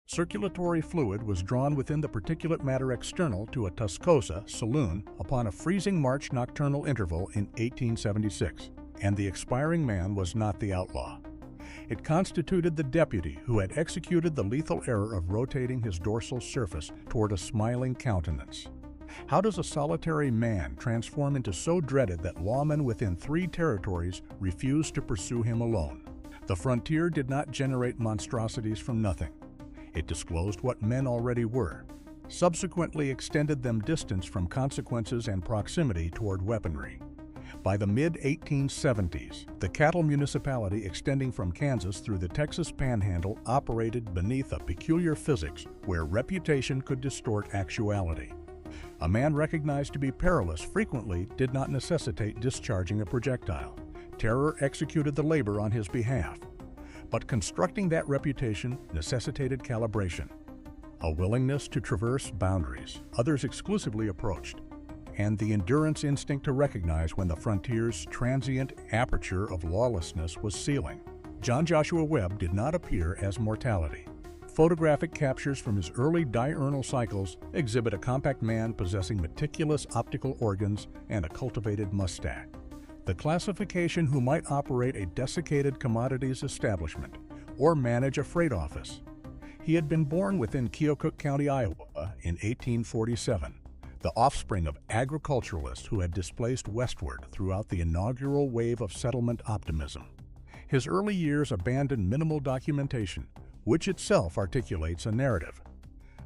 Circulatory fluid was drawn within the particulate matter external to a Tuscosa saloon upon a freezing March nocturnal interval in 1876, and the expiring man was not the outlaw. It constituted the deputy who had executed the lethal error of rotating his dorsal surface toward a smiling countenance. How does a solitary man transform into so dreaded that lawmen within 3 territories refuse to pursue him alone? The frontier did not generate monstrosities from nothing. It disclosed what men already were, subsequently extended them distance from consequences and proximity toward weaponry. By the mid-1870s, the cattle municipality extending from Kansas through the Texas Panhandle operated beneath a peculiar physics where reputation could distort actuality. A man recognized to be perilous frequently did not necessitate discharging a projectile. Terror executed the labor on his behalf. But constructing that reputation necessitated calibration, a willingness to traverse boundaries others exclusively approached, and the endurance instinct to recognize when the frontier's transient aperture of lawlessness was sealing. John Joshua Webb did not appear as mortality. Photographic captures from his early diurnal cycles exhibit a compact man possessing meticulous optical organs and a cultivated mustache. The classification who might operate a desiccated commodities establishment or manage a freight office. He had been born within Keokuk County, Iowa in 1847, the offspring of agriculturalists who had displaced westward throughout the inaugural wave of settlement optimism. His early years abandoned minimal documentation, which itself articulates a narrative.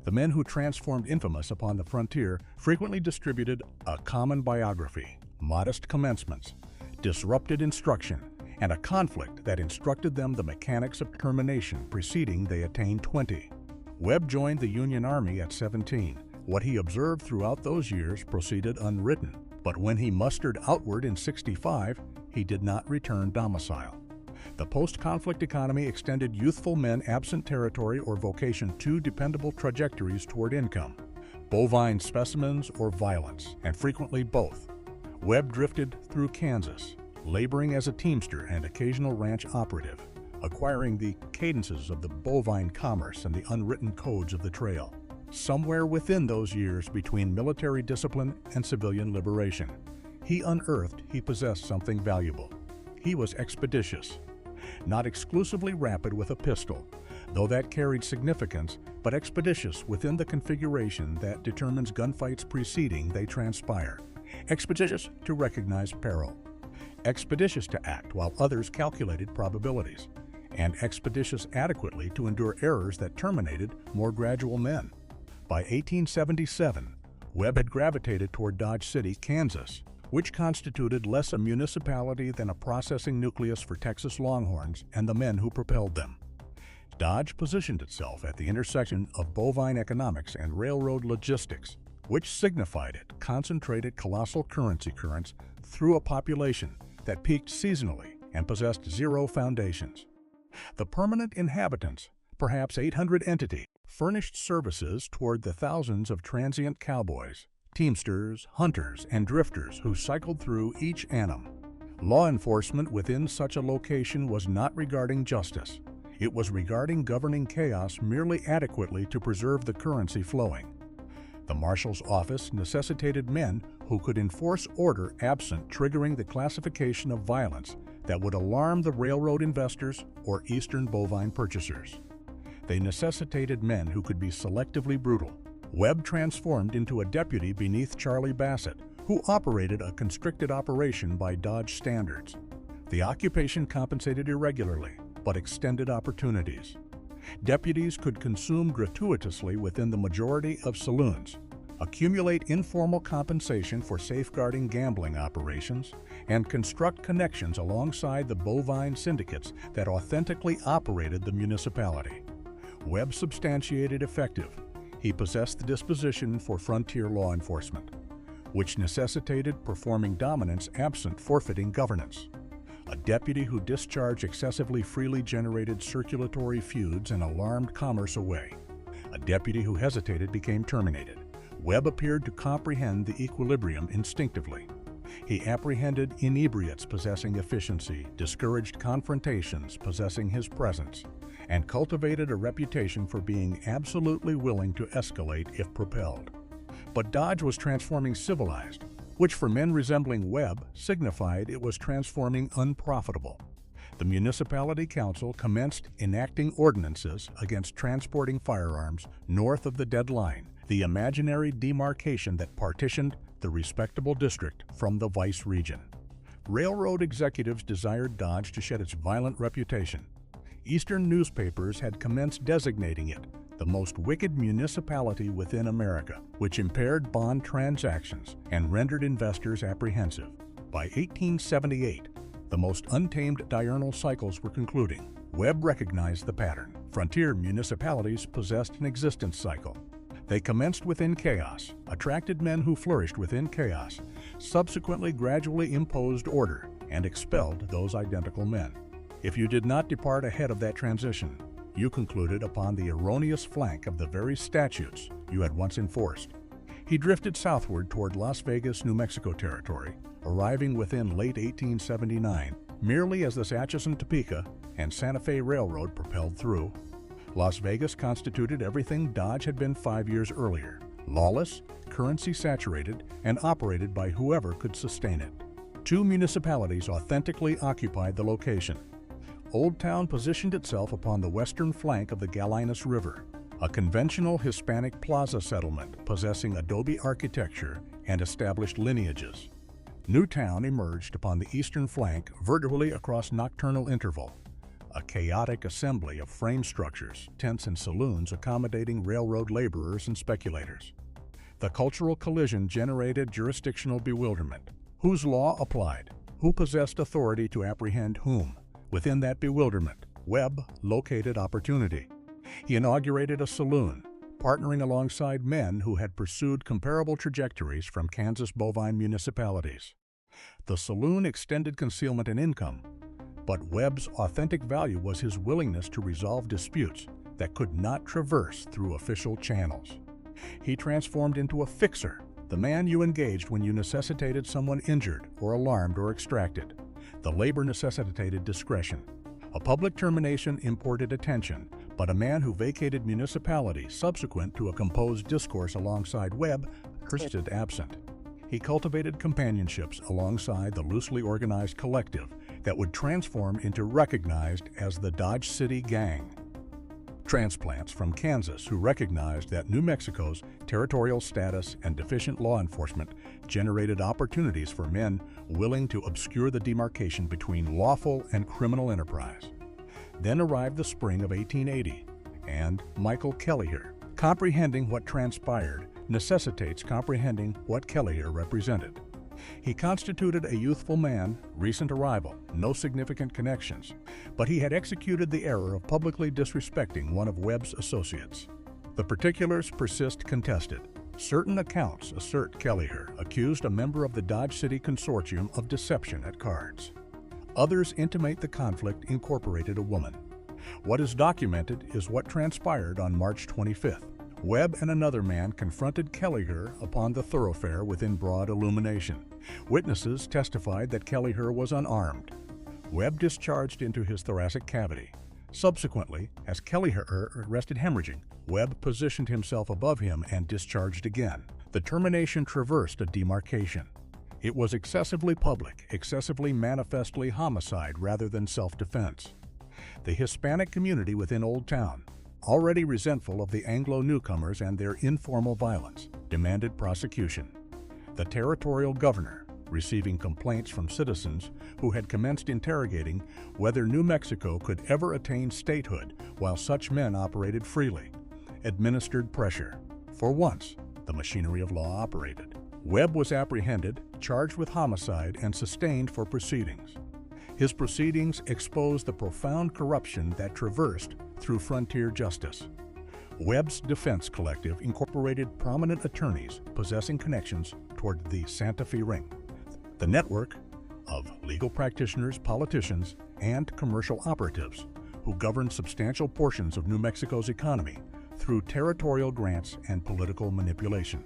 The men who transformed infamous upon the frontier frequently distributed a common biography, modest commencements, disrupted instruction, and a conflict that instructed them the mechanics of termination preceding they attained 20. Webb joined the Union Army at 17. What he observed throughout those years proceeded unwritten, but when he mustered outward in 65, he did not return domicile. The post-conflict economy extended youthful men absent territory or vocation 2 dependable trajectories toward income: bovine specimens or violence, and frequently both. Webb drifted through Kansas, laboring as a teamster and occasional ranch operative, acquiring the cadences of the bovine commerce and the unwritten codes of the trail. Somewhere within those years between military discipline and civilian liberation, he possessed something valuable. He was expeditious, not exclusively rapid with a pistol, though that carried significance, but expeditious within the configuration that determines gunfights preceding they transpire. Expeditious to recognize peril, expeditious to act while others calculated probabilities, and expeditious adequately to endure errors that terminated more gradual men. By 1877, Webb had gravitated toward Dodge City, Kansas, which constituted less a municipality than a processing nucleus for Texas Longhorns and the men who propelled them. Dodge positioned itself at the intersection of bovine economics and railroad logistics, which signified it concentrated colossal currency currents through a population that peaked seasonally and possessed 0 foundations. The permanent inhabitants, perhaps 800 entities, furnished services toward the thousands of transient cowboys, teamsters, hunters, and drifters who cycled through each annum. Law enforcement within such a location was not regarding justice. It was regarding governing chaos merely adequately to preserve the currency flowing. The marshal's office necessitated men who could enforce order absent triggering the classification of violence that would alarm the railroad investors or eastern bovine purchasers. They necessitated men who could be selectively brutal. Webb transformed into a deputy beneath Charlie Bassett, who operated a constricted operation by Dodge standards. The occupation compensated irregularly, but extended opportunities. Deputies could consume gratuitously within the majority of saloons, accumulate informal compensation for safeguarding gambling operations, and construct connections alongside the bovine syndicates that authentically operated the municipality. Webb substantiated effective. He possessed the disposition for frontier law enforcement, which necessitated performing dominance absent forfeiting governance. A deputy who discharged excessively freely generated circulatory feuds and alarmed commerce away. A deputy who hesitated became terminated. Webb appeared to comprehend the equilibrium instinctively. He apprehended inebriates possessing efficiency, discouraged confrontations possessing his presence, and cultivated a reputation for being absolutely willing to escalate if propelled. But Dodge was transforming civilized, which for men resembling Webb signified it was transforming unprofitable. The Municipality Council commenced enacting ordinances against transporting firearms north of the dead line, the imaginary demarcation that partitioned the respectable district from the vice region. Railroad executives desired Dodge to shed its violent reputation. Eastern newspapers had commenced designating it the most wicked municipality within America, which impaired bond transactions and rendered investors apprehensive. By 1878, the most untamed diurnal cycles were concluding. Webb recognized the pattern. Frontier municipalities possessed an existence cycle. They commenced within chaos, attracted men who flourished within chaos, subsequently gradually imposed order, and expelled those identical men. If you did not depart ahead of that transition, you concluded upon the erroneous flank of the very statutes you had once enforced. He drifted southward toward Las Vegas, New Mexico territory, arriving within late 1879, merely as the Atchison-Topeka and Santa Fe Railroad propelled through. Las Vegas constituted everything Dodge had been 5 years earlier: lawless, currency-saturated, and operated by whoever could sustain it. 2 municipalities authentically occupied the location. Old Town positioned itself upon the western flank of the Galinas River, a conventional Hispanic plaza settlement possessing adobe architecture and established lineages. New Town emerged upon the eastern flank vertically across nocturnal interval, a chaotic assembly of frame structures, tents, and saloons accommodating railroad laborers and speculators. The cultural collision generated jurisdictional bewilderment. Whose law applied? Who possessed authority to apprehend whom? Within that bewilderment, Webb located opportunity. He inaugurated a saloon, partnering alongside men who had pursued comparable trajectories from Kansas bovine municipalities. The saloon extended concealment and income, but Webb's authentic value was his willingness to resolve disputes that could not traverse through official channels. He transformed into a fixer, the man you engaged when you necessitated someone injured or alarmed or extracted. The labor necessitated discretion. A public termination imported attention, but a man who vacated municipality subsequent to a composed discourse alongside Webb persisted absent. He cultivated companionships alongside the loosely organized collective that would transform into recognized as the Dodge City Gang. Transplants from Kansas who recognized that New Mexico's territorial status and deficient law enforcement generated opportunities for men willing to obscure the demarcation between lawful and criminal enterprise. Then arrived the spring of 1880, and Michael Kelliher. Comprehending what transpired necessitates comprehending what Kelliher represented. He constituted a youthful man, recent arrival, no significant connections, but he had executed the error of publicly disrespecting one of Webb's associates. The particulars persist contested. Certain accounts assert Kelliher accused a member of the Dodge City Consortium of deception at cards. Others intimate the conflict incorporated a woman. What is documented is what transpired on March 25th. Webb and another man confronted Kelliher upon the thoroughfare within broad illumination. Witnesses testified that Kelliher was unarmed. Webb discharged into his thoracic cavity. Subsequently, as Kelliher arrested hemorrhaging, Webb positioned himself above him and discharged again. The termination traversed a demarcation. It was excessively public, excessively manifestly homicide rather than self-defense. The Hispanic community within Old Town, already resentful of the Anglo newcomers and their informal violence, demanded prosecution. The territorial governor, receiving complaints from citizens who had commenced interrogating whether New Mexico could ever attain statehood while such men operated freely, administered pressure. For once, the machinery of law operated. Webb was apprehended, charged with homicide, and sustained for proceedings. His proceedings exposed the profound corruption that traversed through frontier justice. Webb's defense collective incorporated prominent attorneys possessing connections toward the Santa Fe Ring, the network of legal practitioners, politicians, and commercial operatives who governed substantial portions of New Mexico's economy through territorial grants and political manipulation.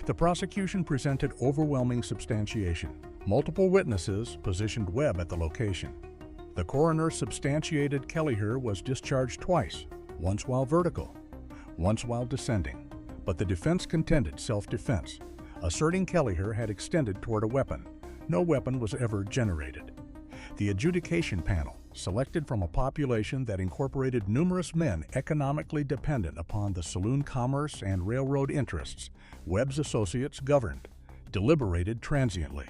The prosecution presented overwhelming substantiation. Multiple witnesses positioned Webb at the location. The coroner substantiated Kelleher was discharged twice, once while vertical, once while descending, but the defense contended self-defense, asserting Kelleher had extended toward a weapon. No weapon was ever generated. The adjudication panel, selected from a population that incorporated numerous men economically dependent upon the saloon commerce and railroad interests Webb's associates governed, deliberated transiently.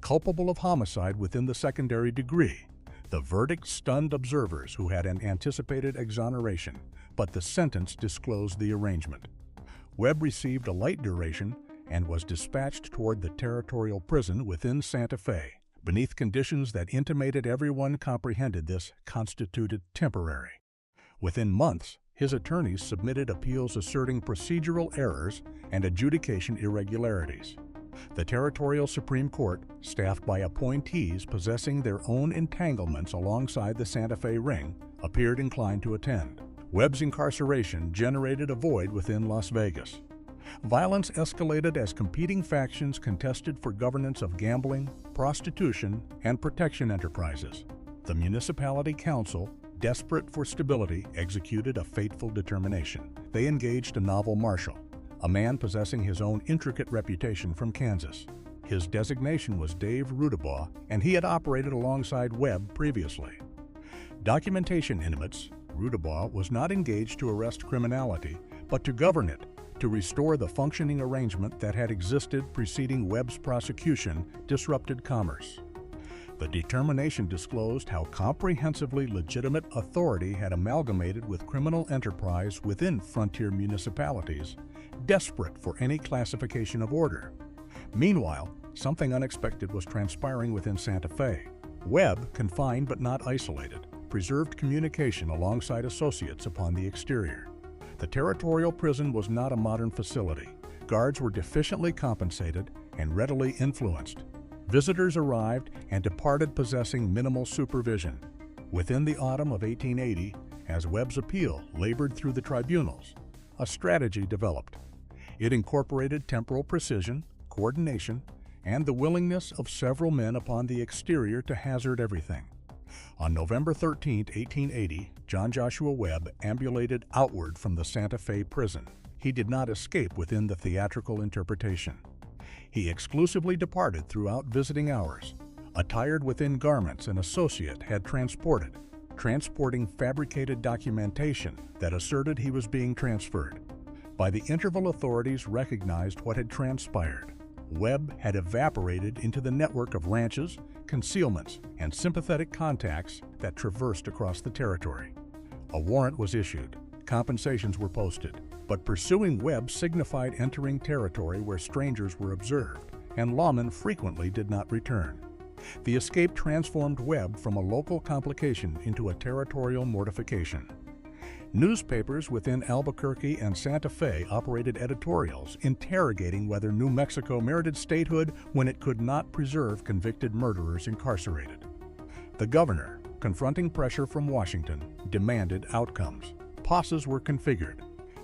Culpable of homicide within the secondary degree, the verdict stunned observers who had an anticipated exoneration, but the sentence disclosed the arrangement. Webb received a light duration and was dispatched toward the territorial prison within Santa Fe, beneath conditions that intimated everyone comprehended this constituted temporary. Within months, his attorneys submitted appeals asserting procedural errors and adjudication irregularities. The Territorial Supreme Court, staffed by appointees possessing their own entanglements alongside the Santa Fe ring, appeared inclined to attend. Webb's incarceration generated a void within Las Vegas. Violence escalated as competing factions contested for governance of gambling, prostitution, and protection enterprises. The municipality council, desperate for stability, executed a fateful determination. They engaged a novel marshal, a man possessing his own intricate reputation from Kansas. His designation was Dave Rudabaugh, and he had operated alongside Webb previously. Documentation intimates, Rudabaugh was not engaged to arrest criminality, but to govern it, to restore the functioning arrangement that had existed preceding Webb's prosecution disrupted commerce. The determination disclosed how comprehensively legitimate authority had amalgamated with criminal enterprise within frontier municipalities, desperate for any classification of order. Meanwhile, something unexpected was transpiring within Santa Fe. Webb, confined but not isolated, preserved communication alongside associates upon the exterior. The territorial prison was not a modern facility. Guards were deficiently compensated and readily influenced. Visitors arrived and departed possessing minimal supervision. Within the autumn of 1880, as Webb's appeal labored through the tribunals, a strategy developed. It incorporated temporal precision, coordination, and the willingness of several men upon the exterior to hazard everything. On November 13, 1880, John Joshua Webb ambulated outward from the Santa Fe prison. He did not escape within the theatrical interpretation. He exclusively departed throughout visiting hours, attired within garments an associate had transported, transporting fabricated documentation that asserted he was being transferred. By the interval, authorities recognized what had transpired. Webb had evaporated into the network of ranches, concealments, and sympathetic contacts that traversed across the territory. A warrant was issued, compensations were posted, but pursuing Webb signified entering territory where strangers were observed, and lawmen frequently did not return. The escape transformed Webb from a local complication into a territorial mortification. Newspapers within Albuquerque and Santa Fe operated editorials interrogating whether New Mexico merited statehood when it could not preserve convicted murderers incarcerated. The governor, confronting pressure from Washington, demanded outcomes. Posses were configured.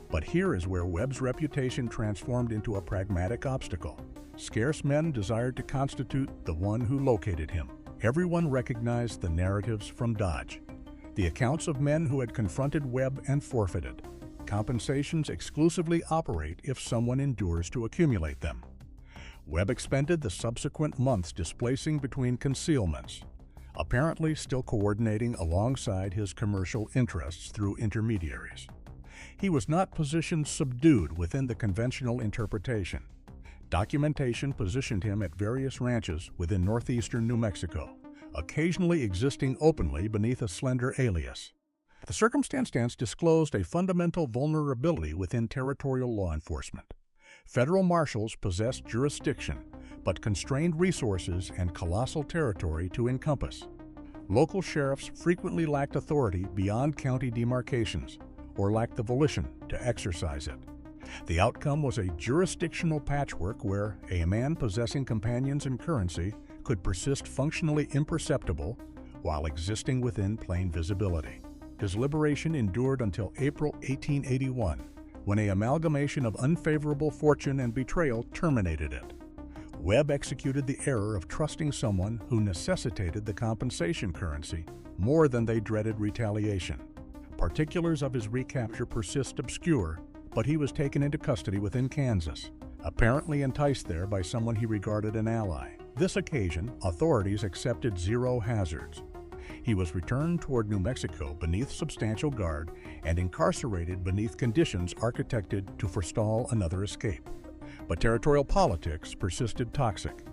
But here is where Webb's reputation transformed into a pragmatic obstacle. Scarce men desired to constitute the one who located him. Everyone recognized the narratives from Dodge. The accounts of men who had confronted Webb and forfeited. Compensations exclusively operate if someone endures to accumulate them. Webb expended the subsequent months displacing between concealments, apparently still coordinating alongside his commercial interests through intermediaries. He was not positioned subdued within the conventional interpretation. Documentation positioned him at various ranches within northeastern New Mexico, occasionally existing openly beneath a slender alias. The circumstance disclosed a fundamental vulnerability within territorial law enforcement. Federal marshals possessed jurisdiction, but constrained resources and colossal territory to encompass. Local sheriffs frequently lacked authority beyond county demarcations, or lacked the volition to exercise it. The outcome was a jurisdictional patchwork where a man possessing companions and currency could persist functionally imperceptible while existing within plain visibility. His liberation endured until April 1881, when an amalgamation of unfavorable fortune and betrayal terminated it. Webb executed the error of trusting someone who necessitated the compensation currency more than they dreaded retaliation. Particulars of his recapture persist obscure, but he was taken into custody within Kansas, apparently enticed there by someone he regarded an ally. This occasion, authorities accepted zero hazards. He was returned toward New Mexico beneath substantial guard and incarcerated beneath conditions architected to forestall another escape. But territorial politics persisted toxic.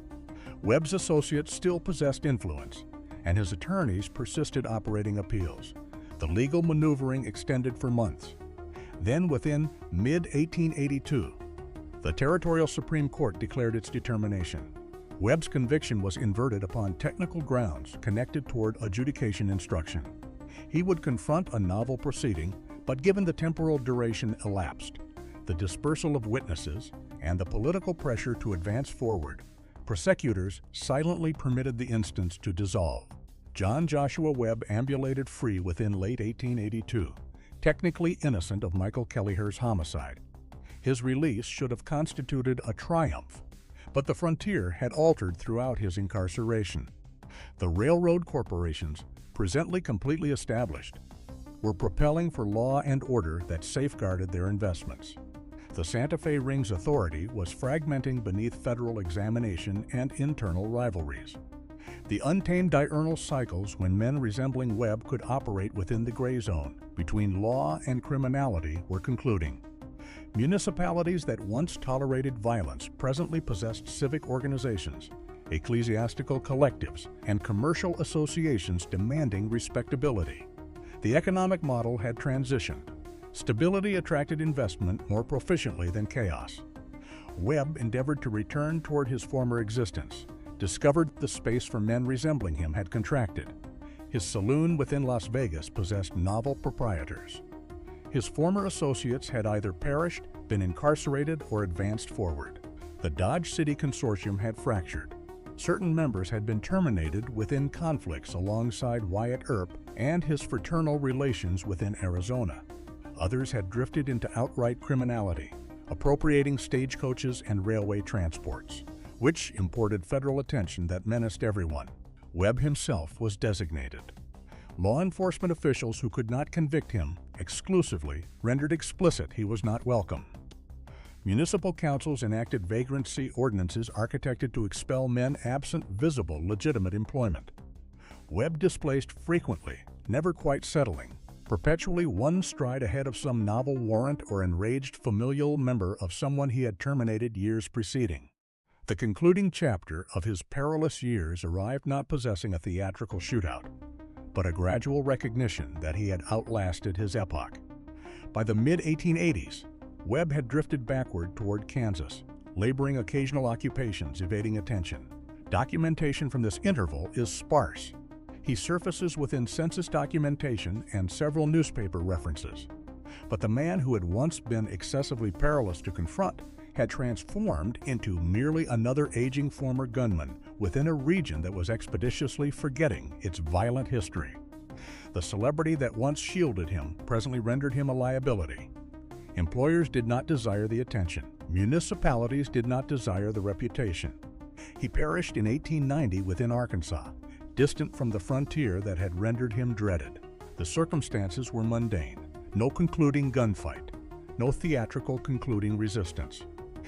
Webb's associates still possessed influence, and his attorneys persisted operating appeals. The legal maneuvering extended for months. Then, within mid-1882, the Territorial Supreme Court declared its determination. Webb's conviction was inverted upon technical grounds connected toward adjudication instruction. He would confront a novel proceeding, but given the temporal duration elapsed, the dispersal of witnesses, and the political pressure to advance forward, prosecutors silently permitted the instance to dissolve. John Joshua Webb ambulated free within late 1882, technically innocent of Michael Kellyher's homicide. His release should have constituted a triumph, but the frontier had altered throughout his incarceration. The railroad corporations, presently completely established, were propelling for law and order that safeguarded their investments. The Santa Fe Ring's authority was fragmenting beneath federal examination and internal rivalries. The untamed diurnal cycles when men resembling Webb could operate within the gray zone between law and criminality were concluding. Municipalities that once tolerated violence presently possessed civic organizations, ecclesiastical collectives, and commercial associations demanding respectability. The economic model had transitioned. Stability attracted investment more proficiently than chaos. Webb endeavored to return toward his former existence, discovered the space for men resembling him had contracted. His saloon within Las Vegas possessed novel proprietors. His former associates had either perished, been incarcerated, or advanced forward. The Dodge City Consortium had fractured. Certain members had been terminated within conflicts alongside Wyatt Earp and his fraternal relations within Arizona. Others had drifted into outright criminality, appropriating stagecoaches and railway transports, which imported federal attention that menaced everyone. Webb himself was designated. Law enforcement officials who could not convict him exclusively rendered explicit he was not welcome. Municipal councils enacted vagrancy ordinances architected to expel men absent visible legitimate employment. Webb displaced frequently, never quite settling, perpetually one stride ahead of some novel warrant or enraged familial member of someone he had terminated years preceding. The concluding chapter of his perilous years arrived not possessing a theatrical shootout, but a gradual recognition that he had outlasted his epoch. By the mid-1880s, Webb had drifted backward toward Kansas, laboring occasional occupations evading attention. Documentation from this interval is sparse. He surfaces within census documentation and several newspaper references. But the man who had once been excessively perilous to confront had transformed into merely another aging former gunman within a region that was expeditiously forgetting its violent history. The celebrity that once shielded him presently rendered him a liability. Employers did not desire the attention. Municipalities did not desire the reputation. He perished in 1890 within Arkansas, distant from the frontier that had rendered him dreaded. The circumstances were mundane. No concluding gunfight. No theatrical concluding resistance.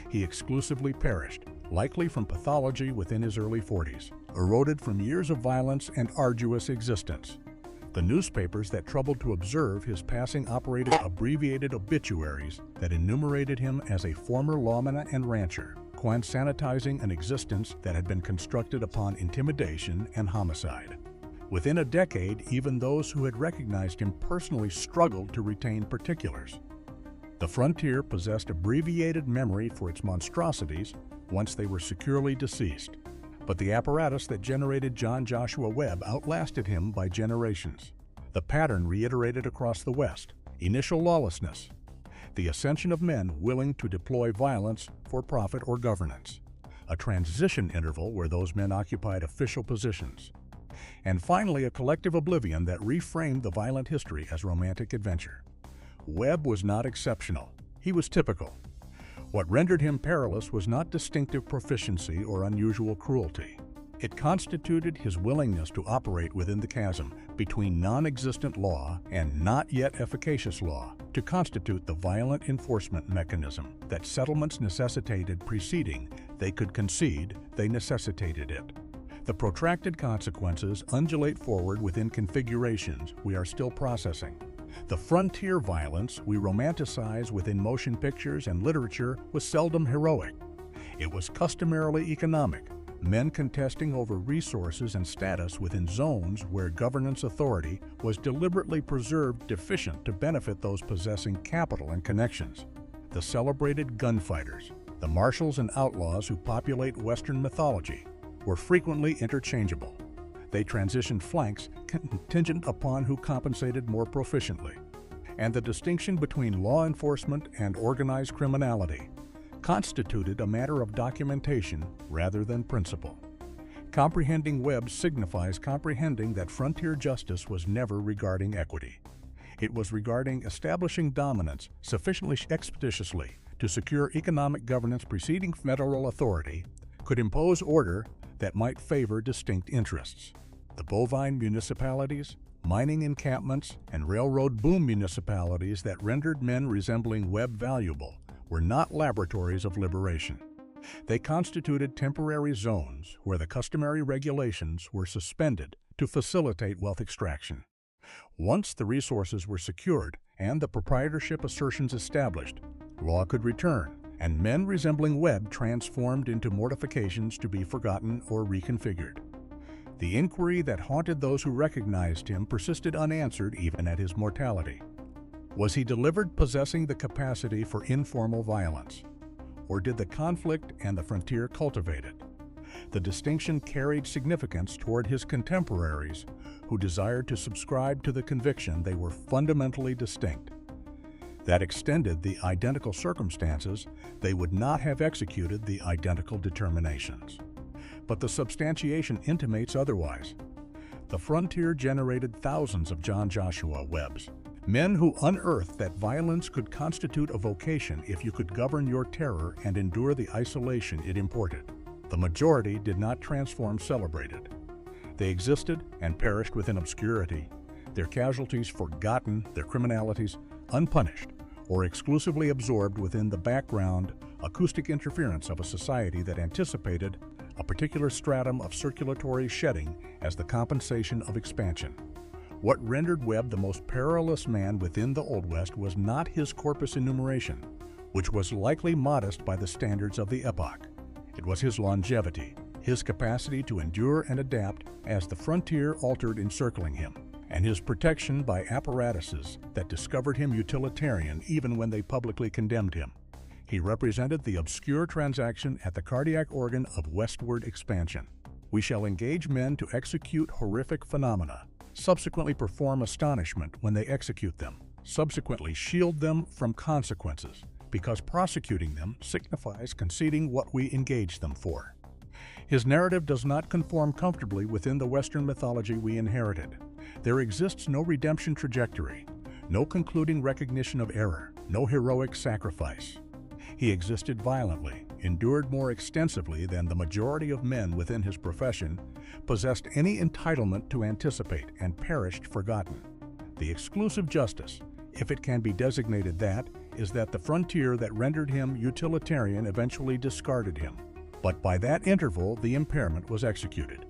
He exclusively perished, likely from pathology within his early 40s, eroded from years of violence and arduous existence. The newspapers that troubled to observe his passing operated abbreviated obituaries that enumerated him as a former lawman and rancher, sanitizing an existence that had been constructed upon intimidation and homicide. Within a decade, even those who had recognized him personally struggled to retain particulars. The frontier possessed abbreviated memory for its monstrosities once they were securely deceased. But the apparatus that generated John Joshua Webb outlasted him by generations. The pattern reiterated across the West: initial lawlessness, the ascension of men willing to deploy violence for profit or governance, a transition interval where those men occupied official positions, and finally a collective oblivion that reframed the violent history as romantic adventure. Webb was not exceptional. He was typical. What rendered him perilous was not distinctive proficiency or unusual cruelty. It constituted his willingness to operate within the chasm between non-existent law and not yet efficacious law to constitute the violent enforcement mechanism that settlements necessitated preceding they could concede they necessitated it. The protracted consequences undulate forward within configurations we are still processing. The frontier violence we romanticize within motion pictures and literature was seldom heroic. It was customarily economic, men contesting over resources and status within zones where governance authority was deliberately preserved deficient to benefit those possessing capital and connections. The celebrated gunfighters, the marshals and outlaws who populate Western mythology, were frequently interchangeable. They transitioned flanks contingent upon who compensated more proficiently. And the distinction between law enforcement and organized criminality constituted a matter of documentation rather than principle. Comprehending Webb signifies comprehending that frontier justice was never regarding equity. It was regarding establishing dominance sufficiently expeditiously to secure economic governance preceding federal authority could impose order that might favor distinct interests. The bovine municipalities, mining encampments, and railroad boom municipalities that rendered men resembling Webb valuable were not laboratories of liberation. They constituted temporary zones where the customary regulations were suspended to facilitate wealth extraction. Once the resources were secured and the proprietorship assertions established, law could return, and men resembling Webb transformed into mortifications to be forgotten or reconfigured. The inquiry that haunted those who recognized him persisted unanswered even at his mortality. Was he delivered possessing the capacity for informal violence? Or did the conflict and the frontier cultivate it? The distinction carried significance toward his contemporaries who desired to subscribe to the conviction they were fundamentally distinct. That extended the identical circumstances, they would not have executed the identical determinations. But the substantiation intimates otherwise. The frontier generated thousands of John Joshua Webbs, men who unearthed that violence could constitute a vocation if you could govern your terror and endure the isolation it imported. The majority did not transform celebrated. They existed and perished within obscurity, their casualties forgotten, their criminalities unpunished, or exclusively absorbed within the background acoustic interference of a society that anticipated a particular stratum of circulatory shedding as the compensation of expansion. What rendered Webb the most perilous man within the Old West was not his corpus enumeration, which was likely modest by the standards of the epoch. It was his longevity, his capacity to endure and adapt as the frontier altered encircling him, and his protection by apparatuses that discovered him utilitarian even when they publicly condemned him. He represented the obscure transaction at the cardiac organ of westward expansion. We shall engage men to execute horrific phenomena, subsequently perform astonishment when they execute them, subsequently shield them from consequences, because prosecuting them signifies conceding what we engage them for. His narrative does not conform comfortably within the Western mythology we inherited. There exists no redemption trajectory, no concluding recognition of error, no heroic sacrifice. He existed violently, endured more extensively than the majority of men within his profession, possessed any entitlement to anticipate, and perished forgotten. The exclusive justice, if it can be designated that, is that the frontier that rendered him utilitarian eventually discarded him. But by that interval, the impairment was executed.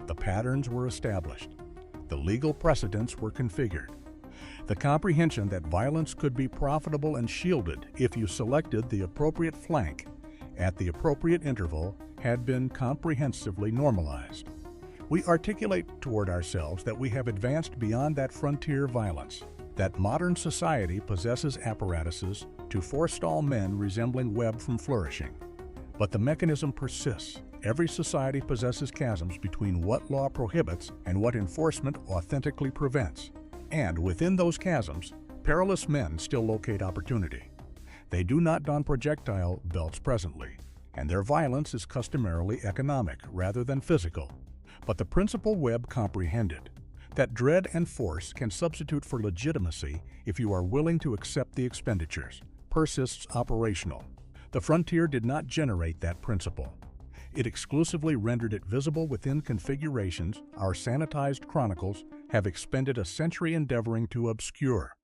The patterns were established. The legal precedents were configured. The comprehension that violence could be profitable and shielded if you selected the appropriate flank at the appropriate interval had been comprehensively normalized. We articulate toward ourselves that we have advanced beyond that frontier violence, that modern society possesses apparatuses to forestall men resembling Webb from flourishing. But the mechanism persists. Every society possesses chasms between what law prohibits and what enforcement authentically prevents. And within those chasms, perilous men still locate opportunity. They do not don projectile belts presently, and their violence is customarily economic rather than physical. But the principle Webb comprehended, that dread and force can substitute for legitimacy if you are willing to accept the expenditures, persists operational. The frontier did not generate that principle. It exclusively rendered it visible within configurations our sanitized chronicles have expended a century endeavoring to obscure.